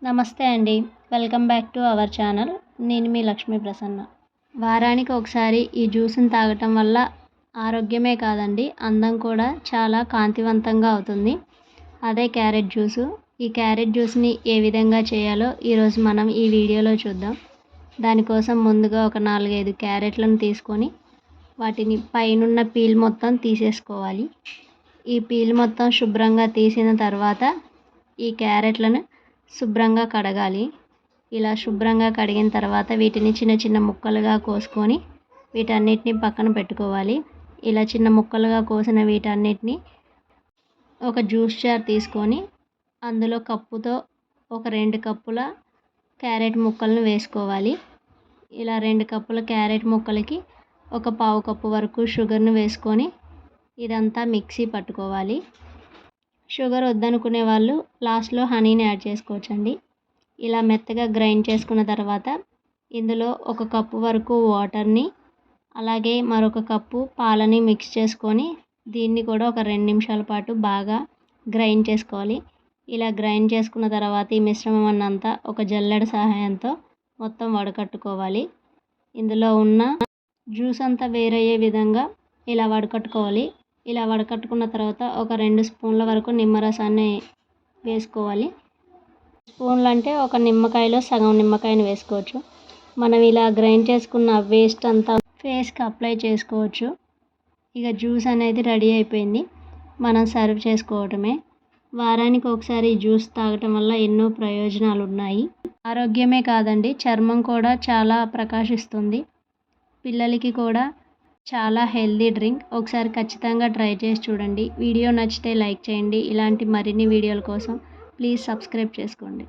నమస్తే అండి. Welcome back to our channel. నేను మీ లక్ష్మీ ప్రసన్న. వారానికి ఒకసారి ఈ జ్యూస్ని తాగటం వల్ల ఆరోగ్యమే కాదండి, అందం కూడా చాలా కాంతివంతంగా అవుతుంది. అదే క్యారెట్ జ్యూసు. ఈ క్యారెట్ జ్యూస్ని ఏ విధంగా చేయాలో ఈరోజు మనం ఈ వీడియోలో చూద్దాం. దానికోసం ముందుగా ఒక 4-5 క్యారెట్లను తీసుకొని వాటిని పైనున్న పీల్ మొత్తం తీసేసుకోవాలి. ఈ పీల్ మొత్తం శుభ్రంగా తీసిన తర్వాత ఈ క్యారెట్లను శుభ్రంగా కడగాలి. ఇలా శుభ్రంగా కడిగిన తర్వాత వీటిని చిన్న చిన్న ముక్కలుగా కోసుకొని వీటన్నిటిని పక్కన పెట్టుకోవాలి. ఇలా చిన్న ముక్కలుగా కోసిన వీటన్నిటిని ఒక జ్యూస్ జార్ తీసుకొని అందులో కప్పుతో ఒక 2 కప్పుల క్యారెట్ ముక్కలను వేసుకోవాలి. ఇలా 2 కప్పుల క్యారెట్ ముక్కలకి ఒక పావు కప్పు వరకు షుగర్ను వేసుకొని ఇదంతా మిక్సీ పట్టుకోవాలి. షుగర్ వద్దనుకునే వాళ్ళు లాస్ట్లో హనీని యాడ్ చేసుకోవచ్చండి. ఇలా మెత్తగా గ్రైండ్ చేసుకున్న తర్వాత ఇందులో 1 కప్పు వరకు వాటర్ని అలాగే మరొక కప్పు పాలని మిక్స్ చేసుకొని దీన్ని కూడా ఒక 2 నిమిషాల పాటు బాగా గ్రైండ్ చేసుకోవాలి. ఇలా గ్రైండ్ చేసుకున్న తర్వాత ఈ మిశ్రమం అంతా ఒక జల్లెడ సహాయంతో మొత్తం వడకట్టుకోవాలి. ఇందులో ఉన్న జ్యూస్ అంతా వేరయ్యే విధంగా ఇలా వడకట్టుకోవాలి. ఇలా వడకట్టుకున్న తర్వాత ఒక 2 స్పూన్ల వరకు నిమ్మరసాన్ని వేసుకోవాలి. స్పూన్లు అంటే ఒక నిమ్మకాయలో సగం నిమ్మకాయని వేసుకోవచ్చు. మనం ఇలా గ్రైండ్ చేసుకున్న వేస్ట్ అంతా ఫేస్కి అప్లై చేసుకోవచ్చు. ఇక జ్యూస్ అనేది రెడీ అయిపోయింది. మనం సర్వ్ చేసుకోవటమే. వారానికి ఒకసారి జ్యూస్ తాగటం వల్ల ఎన్నో ప్రయోజనాలు ఉన్నాయి. ఆరోగ్యమే కాదండి, చర్మం కూడా చాలా ప్రకాశిస్తుంది. పిల్లలకి కూడా చాలా హెల్దీ డ్రింక్. ఒకసారి ఖచ్చితంగా ట్రై చేసి చూడండి. వీడియో నచ్చితే లైక్ చేయండి. ఇలాంటి మరిన్ని వీడియోల కోసం ప్లీజ్ సబ్స్క్రైబ్ చేసుకోండి.